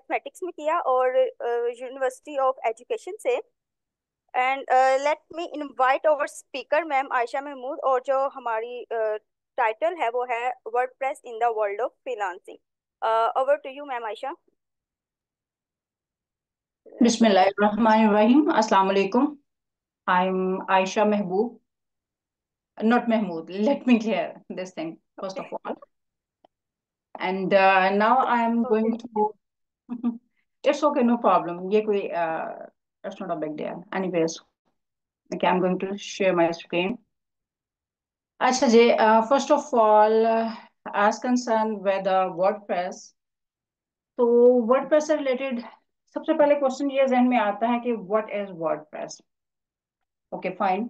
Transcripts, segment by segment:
Mathematics में किया और यूनिवर्सिटी ऑफ एजुकेशन से। And let me invite our speaker ma'am Ayesha Mahmood, और जो हमारी टाइटल है वो है WordPress in the world of freelancing. Over to you ma'am Ayesha. बिस्मिल्लाहिर्रहमानिर्रहीम। अस्सलाम वालेकुम। I am Aisha Mehboob, not Mahmood. Let me clear this thing first okay. of all. And now I am okay. going to. It's okay, no problem. ये कोई it's not a big deal. Anyways, okay, I'm going to share my screen. अच्छा जी, first of all, as concerned with WordPress, तो WordPress से related सबसे पहले question ये जहन में आता है कि what is WordPress. Okay fine.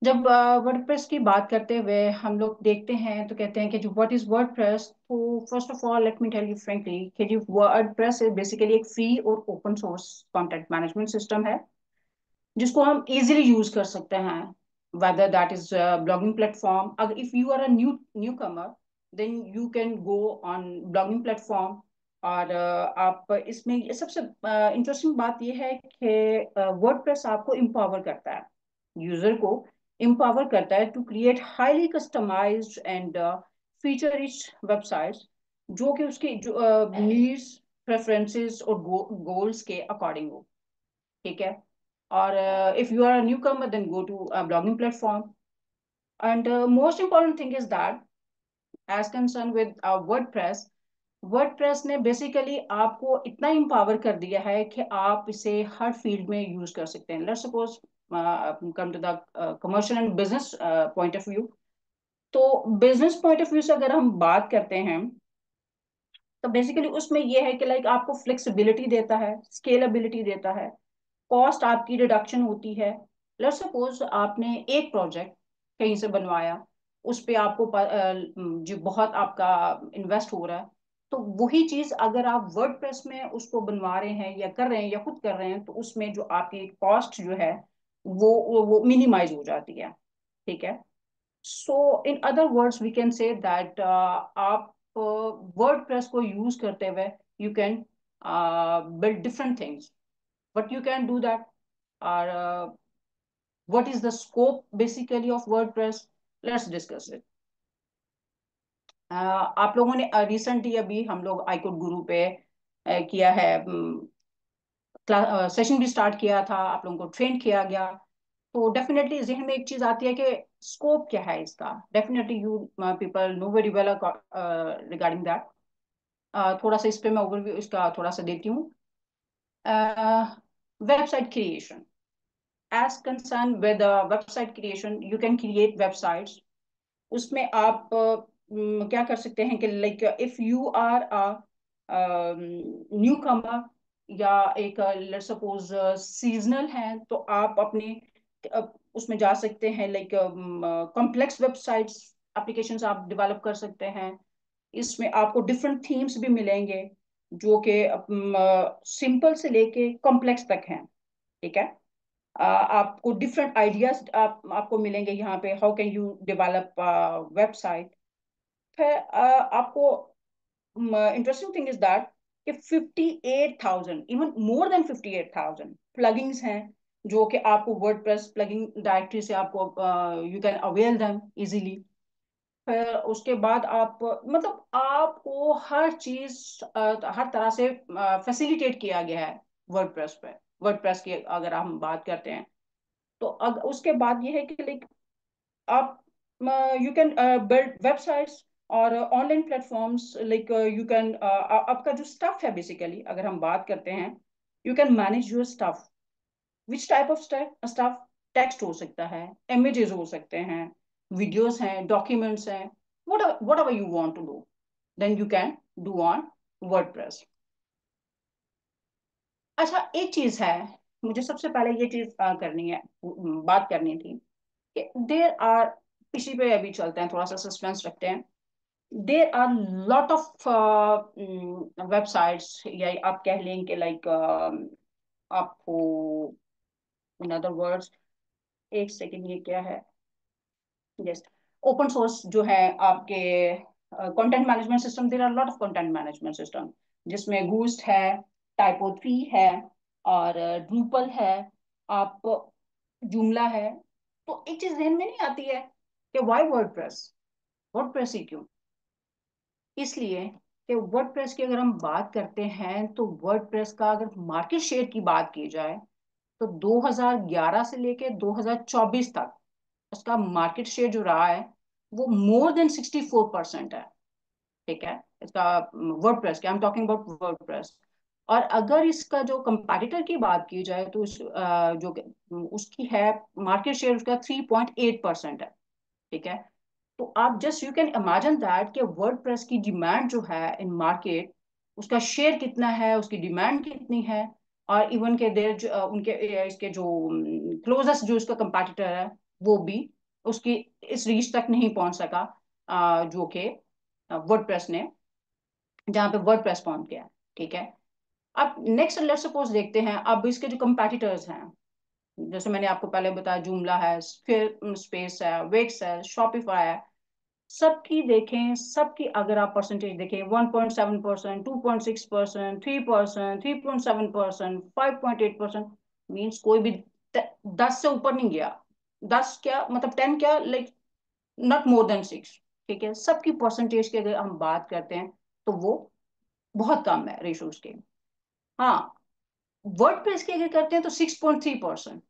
जब वर्डप्रेस की बात करते हुए हम लोग देखते हैं तो कहते हैं कि जो व्हाट इज वर्डप्रेस, तो first of all let me tell you frankly कि जो वर्डप्रेस बेसिकली एक फ्री और open source content management system है जिसको हम इजीली यूज कर सकते हैं, whether that is a blogging platform. अगर if you are a newcomer, then you can go on blogging platform. और आप इसमें ये सबसे इंटरेस्टिंग बात ये है कि वर्डप्रेस आपको एम्पावर करता है, यूजर को एम्पावर करता है to create highly customised and feature rich websites जो कि उसकी जो नीड्स, प्रेफरेंसेस और गोल्स के अकॉर्डिंग हो। ठीक है। और if you are a newcomer, then go to a blogging platform. And most important thing is that as concerned with WordPress ने बेसिकली आपको इतना एम्पावर कर दिया है कि आप इसे हर फील्ड में यूज कर सकते हैं। Let's suppose come to the commercial and business point of view. तो बिजनेस पॉइंट ऑफ व्यू से अगर हम बात करते हैं तो बेसिकली उसमें यह है कि लाइक आपको फ्लेक्सिबिलिटी देता है, स्केलेबिलिटी देता है, कॉस्ट आपकी रिडक्शन होती है। लेट्स सपोज आपने एक प्रोजेक्ट कहीं से बनवाया, उस पे आपको जो बहुत आपका इन्वेस्ट हो रहा है, तो वही चीज अगर आप वर्डप्रेस में उसको बनवा रहे हैं या कर रहे हैं या खुद कर रहे हैं तो उसमें जो आपकी कॉस्ट जो है वो मिनिमाइज हो जाती है। ठीक है। So in other words we can say that आप वर्डप्रेस को यूज करते हुए you can build different things. But you can do that. Or what is the scope basically of WordPress? Let's discuss it. आप लोगों ने recently अभी हम लोग iCode गुरु पे किया है, सेशन भी स्टार्ट किया था, आप लोगों को ट्रेन किया गया। तो डेफिनेटली जहन में एक चीज आती है कि स्कोप क्या है इसका। Definitely you people know very well regarding that. थोड़ा सा इस पे मैं ओवरव्यू इसका थोड़ा सा देती हूँ। Website creation, as concerned with the website creation, you can create websites. उसमें आप क्या कर सकते हैं कि like if you are a newcomer या एक लेट्स सपोज सीजनल है, तो आप अपने उसमें जा सकते हैं, लाइक कॉम्प्लेक्स वेबसाइट्स एप्लीकेशंस आप डेवलप कर सकते हैं। इसमें आपको डिफरेंट थीम्स भी मिलेंगे जो कि सिंपल से लेके कॉम्प्लेक्स तक हैं। ठीक है। आपको डिफरेंट आइडियाज आपको मिलेंगे यहाँ पे, how can you develop website. फिर आपको इंटरेस्टिंग थिंग इज दैट कि 58,000, इवन मोर देन 58,000 प्लगइन्स हैं जो कि आपको वर्डप्रेस प्लगइन डायरेक्टरी से आपको you can avail them easily. फिर उसके बाद आप मतलब आपको हर चीज हर तरह से फैसिलिटेट किया गया है वर्डप्रेस पे। वर्डप्रेस की अगर हम बात करते हैं तो उसके बाद ये है कि लाइक आप यू कैन बिल्ड वेबसाइट्स और online platforms, like you can आपका जो स्टफ है बेसिकली अगर हम बात करते हैं, you can manage your stuff. Which type of stuff? Text हो सकता है, इमेजेस हो सकते हैं, वीडियोस हैं, डॉक्यूमेंट्स हैं, whatever you want to do, then you can do on WordPress. अच्छा, एक चीज है, मुझे सबसे पहले ये चीज करनी है, बात करनी थी कि देर आर, इसी पे अभी चलते हैं, थोड़ा सा सस्पेंस रखते हैं। There are lot of websites, या आप कह लें कि लाइक आपको इन अदर वर्ड्स, एक सेकेंड, ये क्या है, यस, ओपन सोर्स जो है आपके content management system. There are lot of content management system जिसमें गूस्ट है, टाइपो 3 है, और ड्रूपल है, आप जुमला है। तो एक चीज ध्यान में नहीं आती है कि वाई वर्डप्रेस, वर्डप्रेस ही क्यों? इसलिए कि वर्डप्रेस की अगर हम बात करते हैं तो वर्डप्रेस का अगर मार्केट शेयर की बात की जाए तो 2011 से लेके 2024 तक उसका मार्केट शेयर जो रहा है वो मोर देन 64% है। ठीक है, इसका वर्डप्रेस की, I am talking about WordPress. और अगर इसका जो कंपैटिटर की बात की जाए तो जो उसकी है मार्केट शेयर उसका 3.8% है। ठीक है, तो आप just you can imagine that कि वर्डप्रेस की डिमांड जो है इन मार्केट, उसका शेयर कितना है, उसकी डिमांड कितनी है। और इवन के देर जो उनके इसके जो क्लोजेस्ट जो उसका कंपैटिटर है वो भी उसकी इस रीच तक नहीं पहुंच सका, जो कि वर्डप्रेस ने, जहां पे वर्डप्रेस पहुंच गया। ठीक है, अब नेक्स्ट लेट्स सपोज देखते हैं अब इसके जो कंपैटिटर्स हैं। जैसे मैंने आपको पहले बताया, जूमला है, फिर स्पेस है, वेक्स है, शॉपिफाई है। सबकी देखें, सबकी अगर आप परसेंटेज देखें, 1.7%, 2.6%, 3%, 3.7%, 5.8%, मीन्स कोई भी 10 से ऊपर नहीं गया। 10 क्या मतलब 10 क्या, लाइक नॉट मोर देन 6। ठीक है, सबकी परसेंटेज की अगर हम बात करते हैं तो वो बहुत कम है रेशोज के। हाँ, वर्डप्रेस की अगर करते हैं तो 6.3%,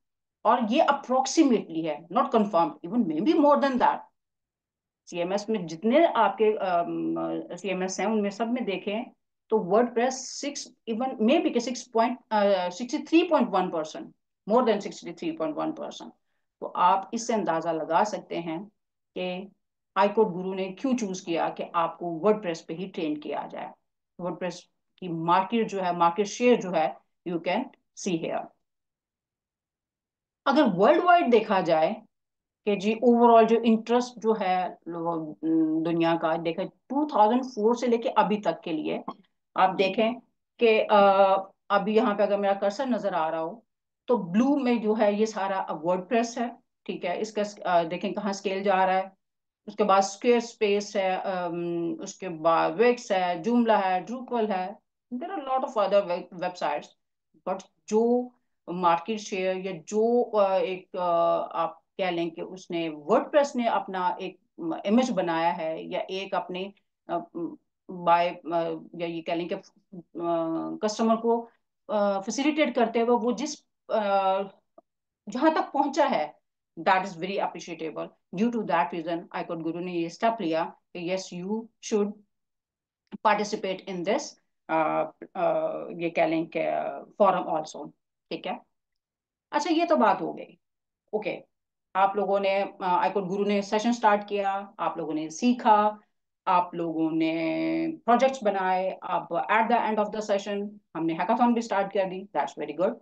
और ये अप्रोक्सीमेटली है, not confirm, even may be more than that. CMS में जितने आपके सीएमएस हैं उनमें सब में देखें तो वर्डप्रेस 6, इवन मे बी के 63.1%, मोर देन 63.1%। तो आप इससे अंदाजा लगा सकते हैं कि हाईकोर्ट गुरु ने क्यों चूज किया कि आपको वर्डप्रेस पे ही ट्रेन किया जाए। वर्डप्रेस की मार्केट जो है, मार्केट शेयर जो है, यू कैन सी हेयर। अगर वर्ल्ड वाइड देखा जाए कि जी ओवरऑल जो इंटरेस्ट जो है दुनिया का, देखें 2004 से लेके अभी तक के लिए, आप देखें कि अभी यहाँ पे अगर मेरा कर्सर नजर आ रहा हो तो ब्लू में जो है ये सारा वर्डप्रेस है। ठीक है, इसका देखें कहाँ स्केल जा रहा है। उसके बाद स्क्वेयर स्पेस है, उसके बाद वेक्स है, जूमला है, ड्रूपल है, there are lot of other websites. But जो मार्केट शेयर या जो आप कह लें कि उसने वर्डप्रेस ने अपना एक इमेज बनाया है, या एक अपने बाय या ये कह लें कि कस्टमर को फैसिलिटेट करते हुए वो जिस जहां तक पहुंचा है, that is very appreciatable. Due to that reason high court गुरु ने ये स्टेप लिया कि yes you should participate in this, ये कह लें कि फॉरम ऑल्सो। ठीक है, अच्छा ये तो बात हो गई। ओके, आप लोगों ने हाईकोर्ट गुरु ने सेशन स्टार्ट किया, आप लोगों ने सीखा, आप लोगों ने प्रोजेक्ट्स बनाए। अब at the end of the session हमने हैकाथॉन भी स्टार्ट कर दी, दैट्स वेरी गुड।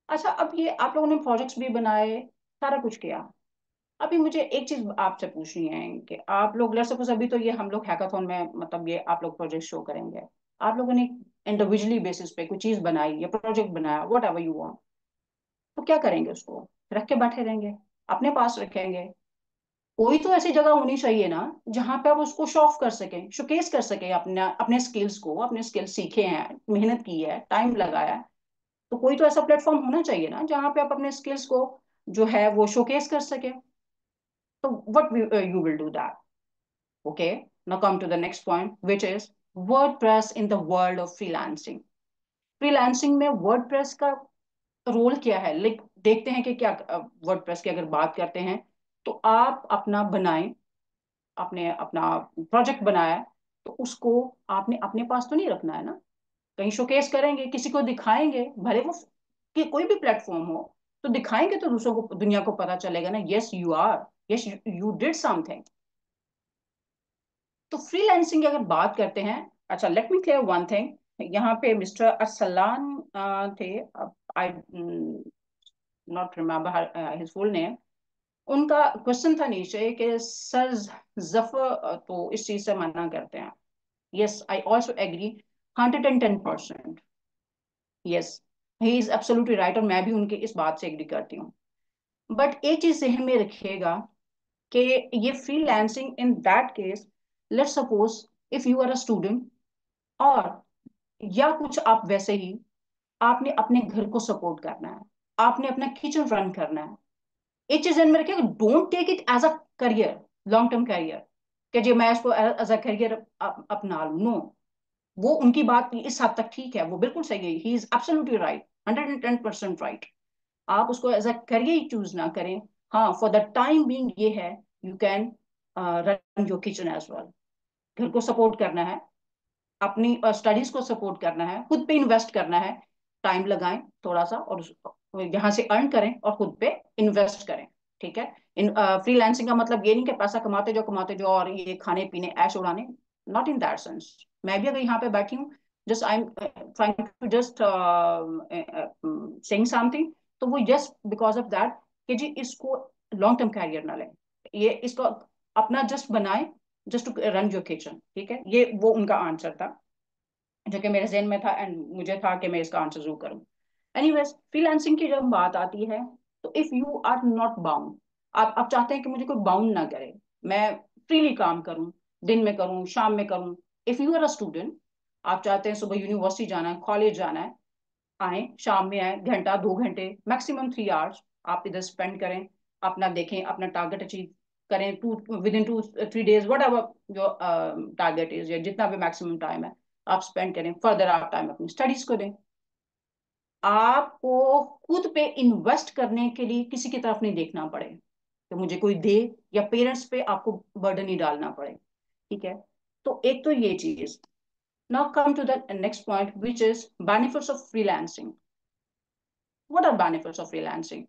अच्छा, अब ये आप लोगों ने प्रोजेक्ट्स भी बनाए, सारा कुछ किया। अभी मुझे एक चीज आपसे पूछनी है कि आप लोग लेट्स सपोज अभी तो ये हम लोग हैकाथॉन में मतलब ये आप लोग प्रोजेक्ट शो करेंगे, आप लोगों ने इंडिविजुअली बेसिस पे कोई चीज बनाई या प्रोजेक्ट बनाया, वट एवर यू वांट, तो क्या करेंगे? उसको रख के बैठे रहेंगे, अपने पास रखेंगे? कोई तो ऐसी जगह होनी चाहिए ना जहां पे आप उसको शो ऑफ कर सकें, शोकेस कर सकें अपने अपने स्किल्स को, अपने स्किल्स सीखे हैं, मेहनत की है, टाइम लगाया है। तो कोई तो ऐसा प्लेटफॉर्म होना चाहिए ना जहां पे आप अपने स्किल्स को जो है वो शोकेस कर सके। तो what you will do that? Okay, now come to the next point which is WordPress in the world of freelancing. Freelancing में वर्डप्रेस का रोल क्या है, लाइक देखते हैं कि क्या वर्डप्रेस की अगर बात करते हैं तो आप अपना बनाएं, आपने अपना प्रोजेक्ट बनाया है, तो उसको आपने अपने पास तो नहीं रखना है ना, कहीं शोकेस करेंगे, किसी को दिखाएंगे, भले वो कि कोई भी प्लेटफॉर्म हो, तो दिखाएंगे तो दूसरों को, दुनिया को पता चलेगा ना, yes you are, yes you did something. तो फ्रीलांसिंग की अगर बात करते हैं, अच्छा let me clear one thing. यहाँ पे मिस्टर अरसलान थे, I not remember his full name. उनका क्वेश्चन था नीचे कि सर जफर तो इस चीज से मना करते हैं। Yes, I also agree 110%। Yes, he is absolutely right, और मैं भी उनके इस बात से एग्री करती हूँ। बट एक चीज जहन में रखिएगा कि ये freelancing in that case, let's suppose if you are a student और या कुछ आप वैसे ही, आपने अपने घर को सपोर्ट करना है, आपने अपना किचन रन करना है। एक चीज ध्यान में रखिए, don't take it as a career, long term career, कि जी मैं इसको एज अ करियर अपना लूं। नो, वो उनकी बात इस हद तक ठीक है, वो बिल्कुल सही है, ही इज एब्सोल्युटली राइट, 110% राइट। आप उसको एज अ करियर चूज ना करें। हाँ, फॉर द टाइम बीइंग ये है, you can run your kitchen as well. घर को सपोर्ट करना है, अपनी स्टडीज को सपोर्ट करना है, खुद पे इन्वेस्ट करना है, टाइम लगाएं थोड़ा सा और यहाँ से अर्न करें और खुद पे इन्वेस्ट करें। ठीक है। इन फ्रीलांसिंग का मतलब ये नहीं कि पैसा कमाते जो और ये खाने पीने ऐश उड़ाने, नॉट इन दैट सेंस। मैं भी अगर यहाँ पे बैठी हूँ, just I am trying to just saying something, तो वो जस्ट बिकॉज ऑफ दैट कि जी इसको लॉन्ग टर्म कैरियर ना लें, ये इसको अपना जस्ट बनाए, just to run your kitchen. ठीक है, ये वो उनका आंसर था जो कि मेरे जहन में था, एंड मुझे था कि मैं इसका आंसर जरूर करूँ। एनीवेज, फ्रीलांसिंग की जब बात आती है, तो if you are not bound, आप चाहते हैं कि मुझे कोई बाउंड ना करे, मैं फ्रीली काम करूं, दिन में करूं, शाम में करूं। If you are a student, आप चाहते हैं सुबह यूनिवर्सिटी जाना है, कॉलेज जाना है, आए शाम में आए, घंटा 2 घंटे मैक्सिमम 3 आवर्स आप इधर स्पेंड करें, अपना देखें, अपना टारगेट अचीव करें, with in 2-3 days, what ever जो टारगेट इज, या जितना भी मैक्सिमम टाइम है आप स्पेंड करें, फर्दर आप टाइम अपनी स्टडीज को दें। आपको खुद पे इन्वेस्ट करने के लिए किसी की तरफ नहीं देखना पड़े कि मुझे कोई दे, या पेरेंट्स पे आपको बर्डन नहीं डालना पड़े। ठीक है, तो एक तो ये चीज। Now come to the next point which is benefits of freelancing. What are benefits of freelancing?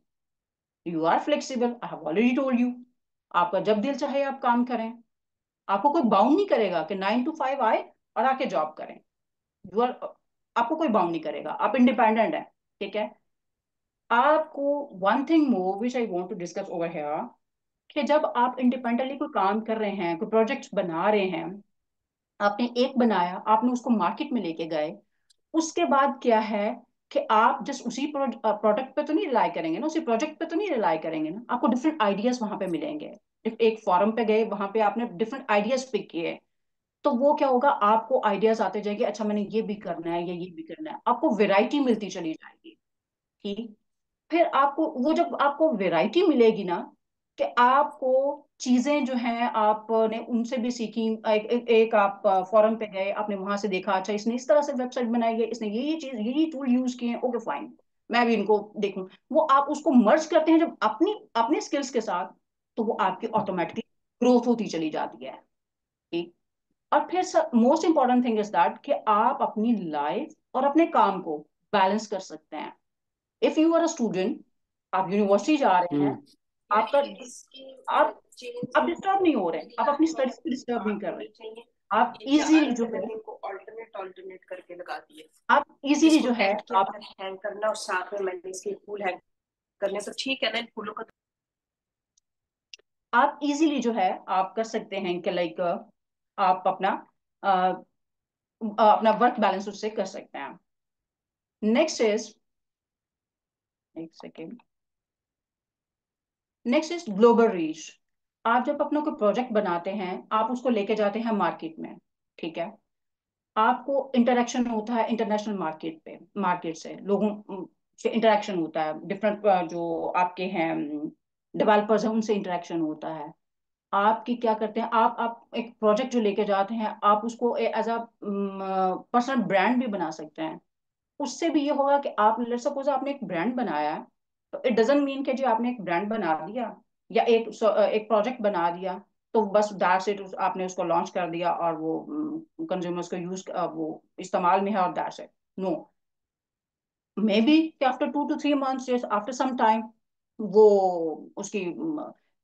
You are flexible, I have already told you. आपका जब दिल चाहे आप काम करें, आपको कोई बाउंड नहीं करेगा कि 9 to 5 आए और आके जॉब करें। यू आर, आपको कोई बाउंड नहीं करेगा, आप इंडिपेंडेंट हैं। ठीक है। आपको one thing more which I want to discuss over here, कि जब आप इंडिपेंडेंटली कोई काम कर रहे हैं, कोई प्रोजेक्ट बना रहे हैं, आपने एक बनाया, आपने उसको मार्केट में लेके गए, उसके बाद क्या है कि आप जस्ट उसी प्रोडक्ट पे तो नहीं रिलाई करेंगे ना, उसी प्रोजेक्ट पे तो नहीं रिलाई करेंगे ना, आपको डिफरेंट आइडियाज वहां पे मिलेंगे। एक फॉरम पे गए, वहां पे आपने डिफरेंट आइडियाज पिक किए, तो वो क्या होगा, आपको आइडियाज आते जाएंगे, अच्छा मैंने ये भी करना है या ये भी करना है, आपको वेराइटी मिलती चली जाएगी। ठीक। फिर आपको वो जब आपको वैरायटी मिलेगी ना, कि आपको चीजें जो हैं आपने उनसे भी सीखी, एक आप फॉरम पे गए, आपने वहां से देखा, अच्छा इसने इस तरह से वेबसाइट बनाई है, इसने ये चीज ये टूल यूज किए हैं, ओके फाइन, मैं भी इनको देखूं। वो आप उसको मर्ज करते हैं जब अपनी अपने स्किल्स के साथ, तो वो आपकी ऑटोमेटिकली ग्रोथ होती चली जाती है। ठीक। और फिर most important thing is that कि आप अपनी लाइफ और अपने काम को बैलेंस कर सकते हैं। If you are a student, आप यूनिवर्सिटी जा रहे हैं, आपका आप डिस्टर्ब नहीं हो रहे, आप अपनी स्टडीज को डिस्टर्ब नहीं कर रहे, आप इजीली जो है, आप इजीली जो है आप इजीली जो है आप कर सकते हैं कि लाइक आप अपना अपना वर्क बैलेंस उससे कर सकते हैं। नेक्स्ट इज, एक second, next is global reach. आप जब अपना कोई प्रोजेक्ट बनाते हैं, आप उसको लेके जाते हैं मार्केट में। ठीक है, आपको इंटरेक्शन होता है इंटरनेशनल मार्केट पे, मार्केट से लोगों से इंटरेक्शन होता है, डिफरेंट जो आपके हैं डेवलपर्स हैं उनसे इंटरेक्शन होता है। आपकी क्या करते हैं, आप एक प्रोजेक्ट जो लेके जाते हैं, आप उसको एज अ पर्सनल ब्रांड भी बना सकते हैं। उससे भी ये होगा कि आप लेट्स सपोज आपने एक ब्रांड बनाया है, तो इट डजंट मीन कि जी आपने एक ब्रांड बना दिया या एक प्रोजेक्ट बना दिया, तो बस दैट्स इट, आपने उसको लॉन्च कर दिया और वो कंज्यूमर्स को यूज वो इस्तेमाल में है और that's it. No, maybe after 2 to 3 months, after some time, वो उसकी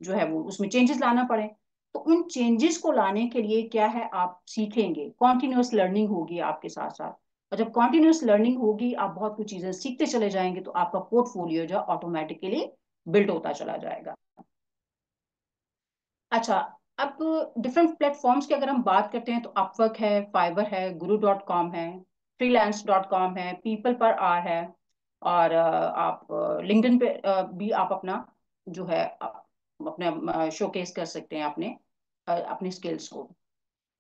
जो है वो उसमें चेंजेस लाना पड़े। तो उन चेंजेस को लाने के लिए क्या है, आप सीखेंगे, कॉन्टिन्यूअस लर्निंग होगी आपके साथ साथ। और जब कॉन्टिन्यूअस लर्निंग होगी, आप बहुत कुछ चीजें सीखते चले जाएंगे, तो आपका पोर्टफोलियो जो ऑटोमेटिकली बिल्ड होता चला जाएगा। अच्छा, अब डिफरेंट प्लेटफॉर्म्स की अगर हम बात करते हैं, तो अपवर्क है, फाइवर है, guru.com है, freelance.com है, पीपल पर आर है, और आप लिंक्डइन पे भी आप अपना जो है अपने शोकेस कर सकते हैं अपने अपनी स्किल्स को।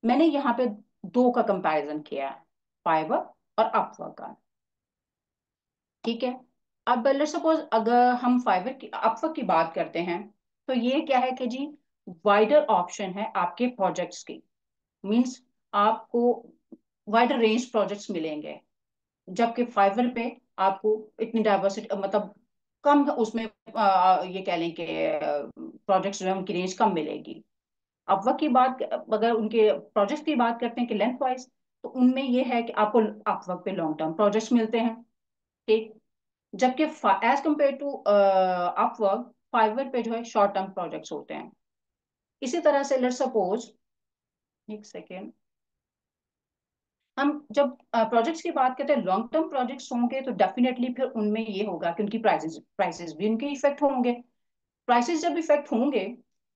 मैंने यहाँ पे दो का कंपैरिजन किया है, फाइवर और अपवर्क का। ठीक है। अब लेट्स सपोज अगर हम फाइवर की अपवर्क की बात करते हैं, तो ये क्या है कि जी वाइडर ऑप्शन है आपके प्रोजेक्ट्स की। मींस आपको वाइडर रेंज प्रोजेक्ट्स मिलेंगे, जबकि फाइवर पे आपको इतनी डाइवर्सिटी मतलब कम उसमें ये कह लें कि प्रोजेक्ट्स जो है उनकी रेंज कम मिलेगी। अपवर्क की बात अगर उनके प्रोजेक्ट्स की बात करते हैं कि लेंथ वाइज, तो उनमें ये है कि आपको अपवर्क पे लॉन्ग टर्म प्रोजेक्ट्स मिलते हैं। ठीक। जबकि as compare to Upwork, Fiverr पे जो है शॉर्ट टर्म प्रोजेक्ट्स होते हैं। इसी तरह से लेट्स सपोज, एक सेकेंड, हम जब प्रोजेक्ट्स की बात करते हैं लॉन्ग टर्म प्रोजेक्ट्स होंगे तो डेफिनेटली फिर उनमें ये होगा कि उनकी प्राइसेस प्राइसेस भी उनके इफेक्ट होंगे। प्राइसेस जब इफेक्ट होंगे,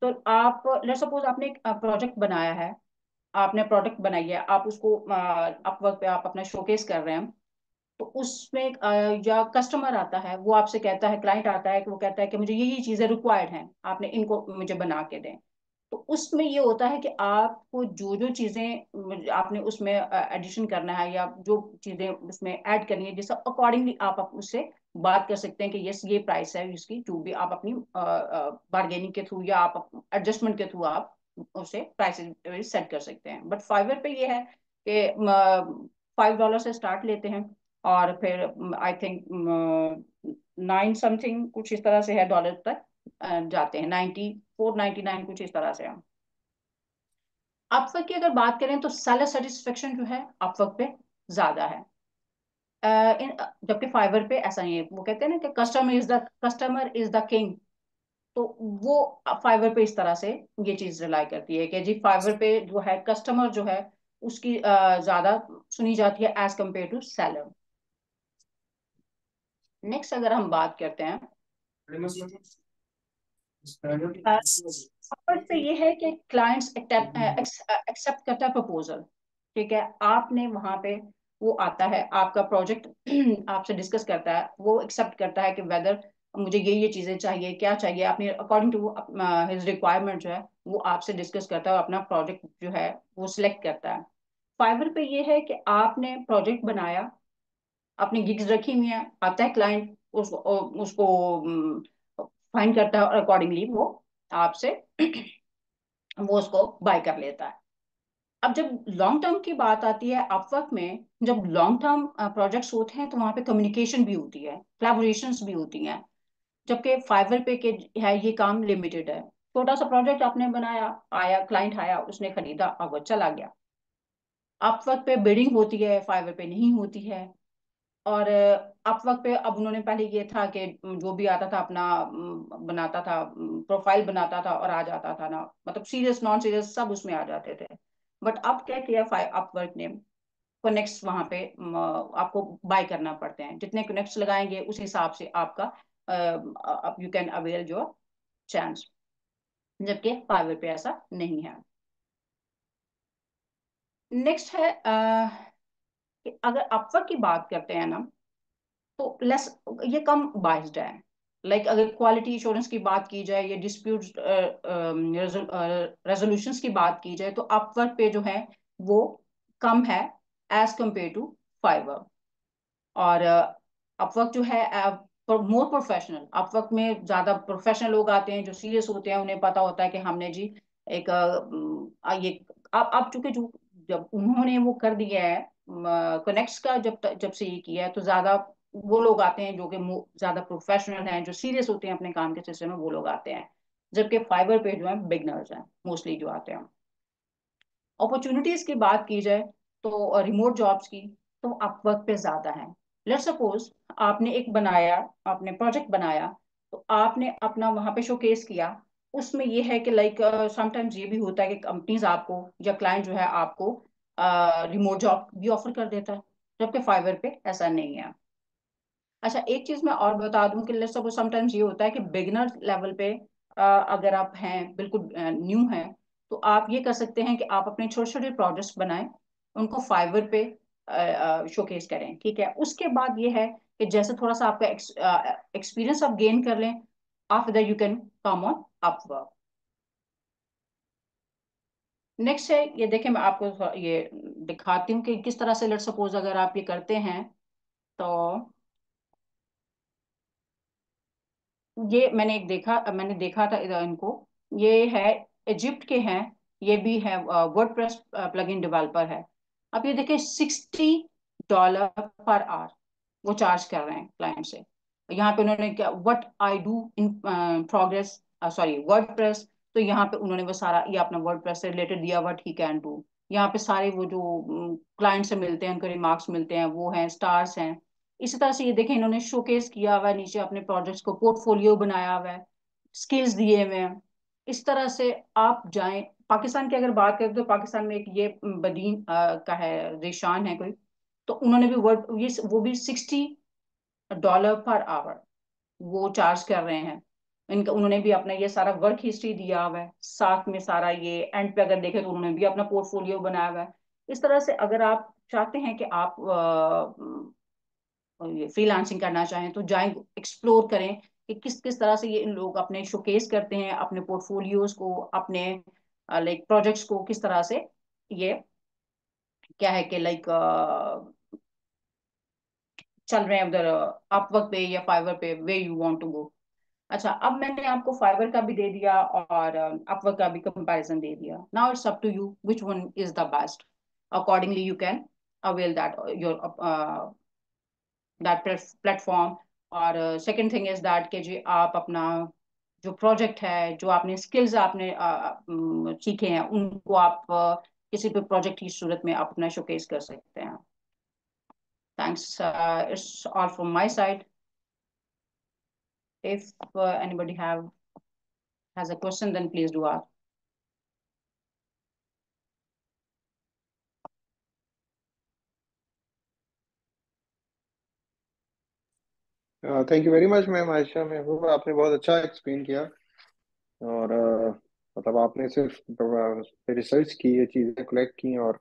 तो आप लेट सपोज आपने एक प्रोजेक्ट बनाया है, आपने प्रोडक्ट बनाई है, आप उसको अपवर्क पे आप अपना शोकेस कर रहे हैं, तो उसमें या कस्टमर आता है, वो आपसे कहता है, क्लाइंट आता है कि वो कहता है कि मुझे ये चीजें रिक्वायर्ड हैं, आपने इनको मुझे बना के दें। तो उसमें ये होता है कि आपको जो जो चीजें आपने उसमें एडिशन करना है या जो चीजें उसमें ऐड करनी है, जैसे अकॉर्डिंगली आप उससे बात कर सकते हैं कि यस ये प्राइस है इसकी, जो भी आप अपनी बार्गेनिंग के थ्रू या आप एडजस्टमेंट के थ्रू आप उसे प्राइस सेट कर सकते हैं। बट फाइवर पे ये है कि $5 से स्टार्ट लेते हैं और फिर आई थिंक 9 समथिंग कुछ इस तरह से है डॉलर तक जाते हैं, 94.99 कुछ इस तरह से हम। अपवर्क की अगर बात करें तो सेलर सेटिस्फेक्शन जो है अपवर्क पे ज्यादा है। जबकि फाइवर पे ऐसा नहीं है। वो कहते हैं ना कि कस्टमर इज द किंग। तो वो फाइवर पे इस तरह से ये चीज रिलाई करती है कि जी फाइवर पे जो है कस्टमर जो है उसकी ज्यादा सुनी जाती है as compare to seller. Next अगर हम बात करते हैं, फर्स्ट पे ये है कि क्लाइंट्स एक्सेप्ट करता है प्रपोजल। ठीक है। आपने वहां पे, वो आता है आपका प्रोजेक्ट आपसे डिस्कस करता है, वो एक्सेप्ट करता है कि वेदर मुझे ये चीजें चाहिए, क्या चाहिए, अपने अकॉर्डिंग टू हिज रिक्वायरमेंट जो है वो आपसे डिस्कस करता है और अपना प्रोजेक्ट जो है वो सिलेक्ट करता है। फाइवर पे ये है कि आपने प्रोजेक्ट बनाया, अपनी गिग्स रखी हुई है, आता है क्लाइंट उसको उसको फाइंड करता है और अकॉर्डिंगली वो आपसे वो उसको बाय कर लेता है। अब जब लॉन्ग टर्म की बात आती है अपवर्क में, जब लॉन्ग टर्म प्रोजेक्ट्स होते हैं तो वहां पे कम्युनिकेशन भी होती है, कोलैबोरेशंस भी होती हैं। जबकि फाइवर पे के है ये काम लिमिटेड है। छोटा सा प्रोजेक्ट आपने बनाया, आया क्लाइंट आया, उसने खरीदा और वो चला गया। अपवर्क पे बिडिंग होती है, फाइवर पे नहीं होती है। और अपवर्क पे अब उन्होंने पहले ये था कि जो भी आता था अपना बनाता था, प्रोफाइल बनाता था और आ जाता था ना, मतलब सीरियस नॉन सीरियस सब उसमें आ जाते थे। बट अब क्या किया अपवर्क ने, कनेक्ट्स वहां पे आपको बाय करना पड़ते हैं, जितने कनेक्ट्स लगाएंगे उस हिसाब से आपका you can avail your chance. जबकि फाइवर पे ऐसा नहीं है। नेक्स्ट है कि अगर अपवर्क की बात करते हैं ना, तो लेस ये कम बाइस्ड है। लाइक अगर क्वालिटी इंश्योरेंस की बात की जाए या डिस्प्यूट रेजोल्यूशंस की बात की जाए, तो अपवर्क पे जो है वो कम है एज कंपेयर टू फाइवर। और अपवर्क जो है मोर प्रोफेशनल, अपवर्क में ज्यादा प्रोफेशनल लोग आते हैं जो सीरियस होते हैं, उन्हें पता होता है कि हमने जी एक ये अब चूंकि जो जब उन्होंने वो कर दिया है कनेक्ट्स का, जब से ये किया है, तो ज्यादा वो लोग आते हैं जो कि ज्यादा प्रोफेशनल हैं, जो सीरियस होते हैं अपने काम के सिलसिले में, वो लोग आते हैं। जबकि फाइबर पे जो है बिगनर्स हैं मोस्टली जो आते हैं। अपॉर्चुनिटीज की बात की जाए तो रिमोट जॉब्स की, तो अपवर्क पे ज्यादा है। लेट्स सपोज आपने एक बनाया, आपने प्रोजेक्ट बनाया, तो आपने अपना वहां पे शोकेस किया। उसमें ये है कि लाइक समटाइम्स ये भी होता है कि कंपनीज आपको या क्लाइंट जो है आपको रिमोट जॉब भी ऑफर कर देता है, जबकि फाइवर पे ऐसा नहीं है। अच्छा एक चीज मैं और बता दूं कि लेट्स सपोज समटाइम्स ये होता है कि बिगिनर लेवल पे अगर आप हैं बिल्कुल न्यू हैं, तो आप ये कर सकते हैं कि आप अपने छोटे छोटे प्रोजेक्ट्स बनाएं, उनको फाइवर पे शोकेस करें। ठीक है। उसके बाद ये है कि जैसे थोड़ा सा आपका एक्सपीरियंस आप गेन कर लें, after that you can come on Upwork. Next है, ये देखें, मैं आपको ये दिखाती हूँ कि किस तरह से, लेट सपोज अगर आप ये करते हैं तो ये मैंने देखा था इधर इनको। ये है, इजिप्ट के हैं, ये भी है, वर्डप्रेस प्लगइन डेवलपर है। अब ये देखिए, $60 पर आवर वो चार्ज कर रहे हैं क्लाइंट से। यहाँ पे उन्होंने क्या, what I do in progress, sorry WordPress. तो यहाँ पे उन्होंने वो सारा ये अपना वर्डप्रेस से रिलेटेड दिया, व्हाट ही कैन डू। यहाँ पे सारे वो जो क्लाइंट से मिलते हैं, उनके रिमार्क्स मिलते हैं, वो हैं, स्टार्स हैं। इसी तरह से ये देखें, इन्होंने शोकेस किया हुआ है नीचे अपने प्रोजेक्ट्स को, पोर्टफोलियो बनाया हुआ है, स्किल्स दिए हुए हैं। इस तरह से आप जाएं। पाकिस्तान की अगर बात करें तो पाकिस्तान में एक ये बदीन का है, रिशान है कोई। तो उन्होंने भी वर्ड ये वो भी $60 पर आवर वो चार्ज कर रहे हैं। इनका उन्होंने भी अपना ये सारा वर्क हिस्ट्री दिया हुआ है, साथ में सारा ये एंड पे अगर देखें तो उन्होंने भी अपना पोर्टफोलियो बनाया हुआ है। इस तरह से अगर आप चाहते हैं कि आप ये फ्रीलांसिंग करना चाहें तो जाएं, एक्सप्लोर करें कि किस किस तरह से ये इन लोग अपने शोकेस करते हैं, अपने पोर्टफोलियोज को, अपने लाइक प्रोजेक्ट्स को किस तरह से ये क्या है कि लाइक चल रहे हैं उधर अपवर्क पे या फाइवर पे, way you want to go. अच्छा, अब मैंने आपको फाइवर का भी दे दिया और अपवर्क का भी कंपैरिजन दे दिया। Now it's up to you which one is the best. Accordingly you can avail that your that platform. और सेकंड थिंग इज दैट कि जी आप अपना जो प्रोजेक्ट है, जो आपने स्किल्स आपने सीखे हैं, उनको आप किसी भी प्रोजेक्ट की सूरत में आप अपना शोकेस कर सकते हैं। Thanks, it's all from my side. If anybody has a question, then please do ask. Thank you very much ma'am Ayesha महबूब, आपने बहुत अच्छा एक्सप्लेन किया। और मतलब आपने सिर्फ रिसर्च की, ये चीज़ें कलेक्ट की, और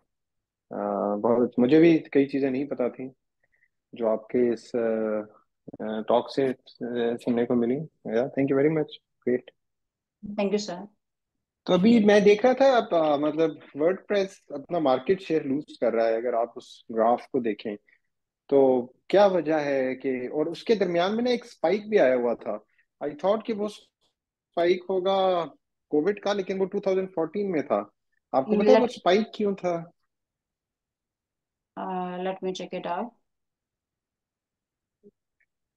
बहुत मुझे भी कई चीज़ें नहीं पता थी जो आपके इस टॉक से सुनने को मिली। Thank you very much. Great. Thank you, sir. तो अभी मैं देख रहा था, आप मतलब वर्डप्रेस अपना मार्केट शेयर लूज कर रहा है, अगर आप उस ग्राफ को देखें तो क्या वजह है कि, और उसके दरमियान में ना एक स्पाइक भी आया हुआ था। आई थॉट कि वो स्पाइक होगा कोविड का, लेकिन वो 2014 में था। आपको पता है वो Let स्पाइक क्यों था? let me check it out.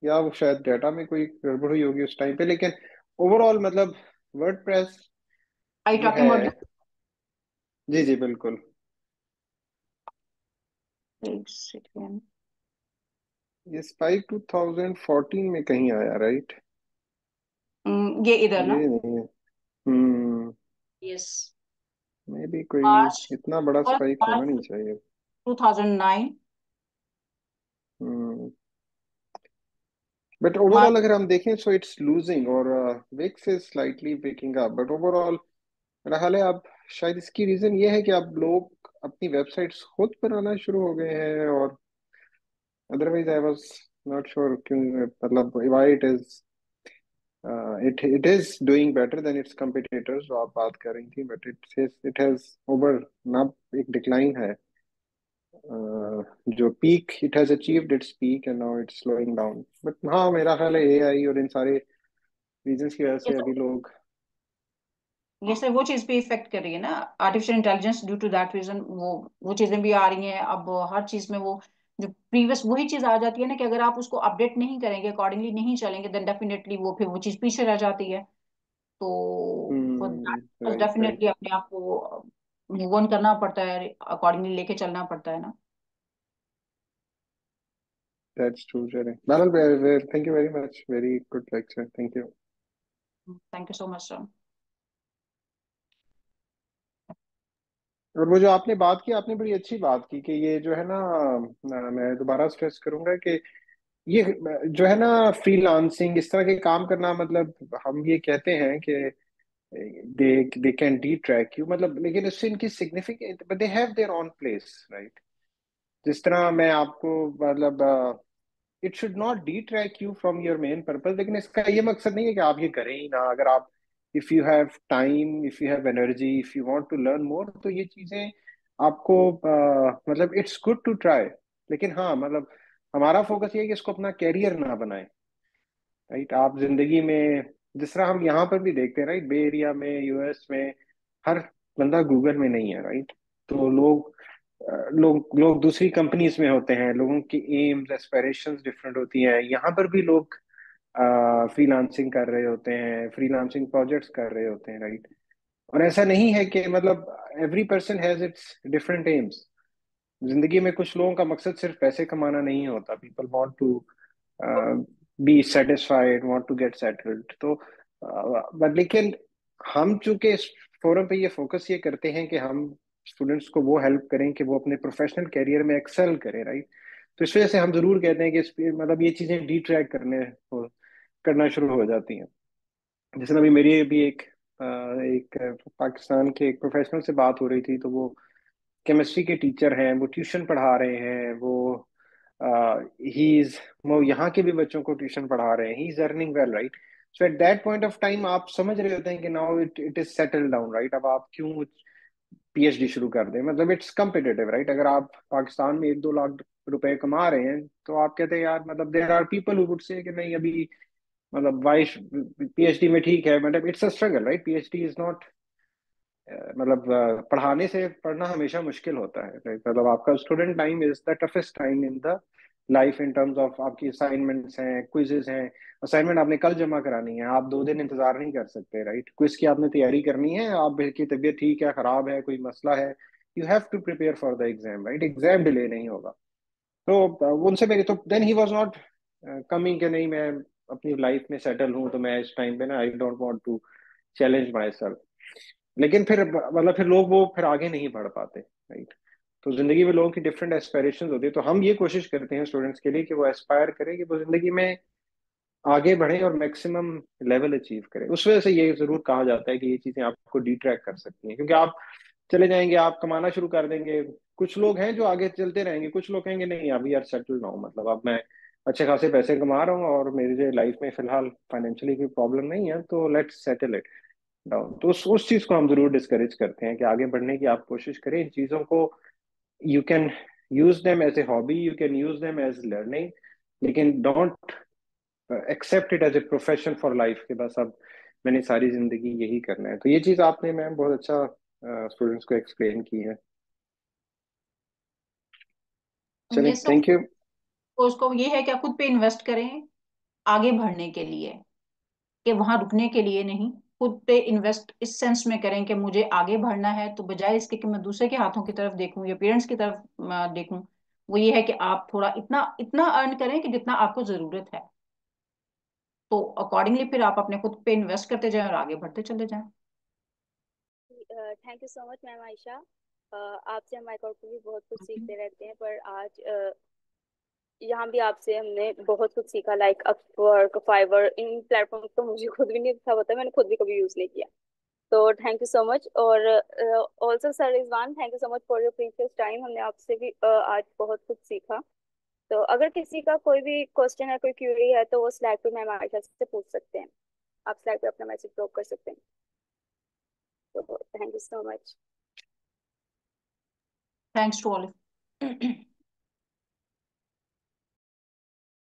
या वो शायद डाटा में कोई गड़बड़ हुई होगी उस टाइम पे, लेकिन ओवरऑल मतलब वर्डप्रेस Are you जो talking है। about जी जी बिल्कुल। एक सेकेंड? ये स्पाइक 2014 में कहीं आया, राइट? ये इधर ना? ये नहीं है। हम्म। यस। मे भी कोई मार्च, इतना बड़ा फर्स्ट स्पाइक होना मार्च नहीं चाहिए। 2009। हम्म। But overall March. अगर हम देखें सो इट्स लूजिंग, और VIX is slightly picking up, but overall मेरा हाल है। अब शायद इसकी रीजन ये है कि अब लोग अपनी वेबसाइट्स खुद बनाना शुरू हो गए हैं, और otherwise I was not sure क्यों, मतलब why it is it is doing better than it's competitors जो आप बात कर रही थी, बट इट हैज ओवर ना एक डिक्लाइन है। जो peak it has achieved its peak and now it's slowing down, but हाँ मेरा ख्याल है एआई और इन सारे रीजंस की वजह ये से तो अभी लोग। ये सर वो चीज भी इफेक्ट कर रही है ना, artificial intelligence, due to that reason वो चीजें भी आ रही हैं अब हर चीज में। वो जो प्रीवियस वही चीज आ जाती है ना, कि अगर आप उसको अपडेट नहीं करेंगे, अकॉर्डिंगली नहीं चलेंगे, देन डेफिनेटली वो फिर वो चीज पीछे रह जाती है। तो राइट डेफिनेटली राइट। अपने आप को मूव ऑन करना पड़ता है, अकॉर्डिंगली लेके चलना पड़ता है ना। That's true sir. Well, thank you very much, very good lecture, thank you. Thank you so much sir. और वो जो आपने बात की, आपने बड़ी अच्छी बात की कि ये जो है ना, मैं दोबारा स्ट्रेस करूंगा कि ये जो है ना फ्रीलांसिंग, इस तरह के काम करना, मतलब हम ये कहते हैं कि they can D track you, मतलब लेकिन इससे इनकी significant, but they have their own place, right? जिस तरह मैं आपको मतलब it should not D track you from your main purpose, लेकिन इसका ये मकसद नहीं है कि आप ये करें ही ना। अगर आप if you have time, if you have energy, if you want to learn more, तो ये चीजें आपको मतलब इट्स गुड टू ट्राई। लेकिन हाँ मतलब हमारा फोकस ये है कि इसको अपना कैरियर ना बनाए, राइट। आप जिंदगी में जिस तरह हम यहाँ पर भी देखते हैं, राइट, बे एरिया में, यूएस में, हर बंदा गूगल में नहीं है, राइट। तो लोग दूसरी कंपनीज में होते हैं, लोगों की एम्स एस्पिरेशंस डिफरेंट होती हैं। यहाँ पर भी लोग फ्रीलांसिंग कर रहे होते हैं, फ्रीलांसिंग प्रोजेक्ट्स कर रहे होते हैं, राइट। और ऐसा नहीं है कि मतलब every person has its different AIIMS. जिंदगी में कुछ लोगों का मकसद सिर्फ पैसे कमाना नहीं होता। People want to be satisfied, want to get settled. तो बट लेकिन हम चूंकि इस फोरम पे ये फोकस ये करते हैं कि हम स्टूडेंट्स को वो हेल्प करें कि वो अपने प्रोफेशनल करियर में एक्सेल करें, राइट। तो इस वजह से हम जरूर कहते हैं कि मतलब ये चीजें डिट्रैक्ट करना शुरू हो जाती हैं। जैसे अभी मेरी भी एक पाकिस्तान के एक प्रोफेशनल से बात हो रही थी, तो वो केमिस्ट्री के टीचर हैं, वो ट्यूशन पढ़ा रहे हैं, ही इज वो यहाँ के भी बच्चों को ट्यूशन पढ़ा रहे हैं, he is earning well, right. So at that point of time आप समझ रहे होते हैं कि now it is settle down, right. अब आप क्यों पीएचडी शुरू कर दें, मतलब इट्स कम्पिटिटिव, राइट। अगर आप पाकिस्तान में 1-2 लाख रुपए कमा रहे हैं, तो आप कहते हैं यार मतलब there are people who would say कि नहीं अभी मतलब वाई पीएचडी में ठीक है, मतलब it's a struggle, right. PhD is not मतलब पढ़ाने से पढ़ना हमेशा मुश्किल होता है, right? मतलब आपका student time is the toughest time in the life in terms of आपकी असाइनमेंट्स हैं, क्विजेज हैं। असाइनमेंट आपने कल जमा करानी है, आप 2 दिन इंतजार नहीं कर सकते, राइट। क्विज की आपने तैयारी करनी है, आप की तबीयत ठीक है, खराब है, कोई मसला है, you have to prepare for the exam, right. Exam delay नहीं होगा। तो उनसे मेरे तो then he was not coming कि नहीं मैं अपनी लाइफ में सेटल हूँ, तो मैं इस टाइम पे ना I don't want to challenge myself. लेकिन फिर मतलब फिर लोग वो फिर आगे नहीं बढ़ पाते, राइट। तो जिंदगी में लोगों की डिफरेंट एस्पिरेशंस होती है, तो हम ये कोशिश करते हैं स्टूडेंट्स के लिए कि वो एस्पायर करें, कि वो जिंदगी में आगे बढ़े और मैक्सिमम लेवल अचीव करें। उस वजह से ये जरूर कहा जाता है कि ये चीजें आपको डिट्रैक्ट कर सकती हैं, क्योंकि आप चले जाएंगे, आप कमाना शुरू कर देंगे। कुछ लोग हैं जो आगे चलते रहेंगे, कुछ लोग कहेंगे नहीं अभी यार सेटल ना हो, मतलब अब मैं अच्छे खासे पैसे कमा रहा हूँ और मेरी लाइफ में फिलहाल फाइनेंशियली कोई प्रॉब्लम नहीं है, तो लेट्स सेटल इट डाउन। तो उस चीज को हम जरूर डिस्करेज करते हैं कि आगे बढ़ने की आप कोशिश करें। इन चीजों को you can use them as a hobby, you can use them as learning, लेकिन don't accept it as a profession for life के बस अब मैंने सारी जिंदगी यही करना है। तो ये चीज आपने मैम बहुत अच्छा स्टूडेंट्स को एक्सप्लेन की है। चलिए ये सब थैंक यू। उसको ये है कि आप खुद पे इन्वेस्ट करें आगे बढ़ने के लिए, कि वहां रुकने के लिए नहीं। खुद पे इन्वेस्ट इस सेंस में करें कि मुझे आगे बढ़ना है, तो बजाय इसके कि मैं दूसरे के हाथों की तरफ देखूं या पेरेंट्स की तरफ देखूं, वो ये है कि आप थोड़ा इतना इतना अर्न करें कि जितना आपको जरूरत है। तो अकॉर्डिंगली फिर आप अपने खुद पे इन्वेस्ट करते जाएं और आगे बढ़ते चले जाएं। Thank you so much ma'am Ayesha. आपसे हम माइक आउट पे भी बहुत कुछ सीखते रहते हैं, पर आज यहाँ भी आपसे हमने बहुत कुछ सीखा, लाइक अपवर्क, फाइवर, इन प्लेटफॉर्म तो मुझे खुद भी नहीं था पता, मैंने खुद भी कभी यूज नहीं किया। तो थैंक यू सो मच। और also sir Rizwan, thank you so much for your precious time. हमने आपसे भी आज बहुत कुछ सीखा। तो अगर किसी का कोई भी क्वेश्चन है, कोई क्यूरी है, तो वो स्लैक पे मैम आयशा से पूछ सकते हैं। आप स्लैक पे अपना मैसेज ड्रॉप कर सकते हैं। तो thank you so much. Thanks to all.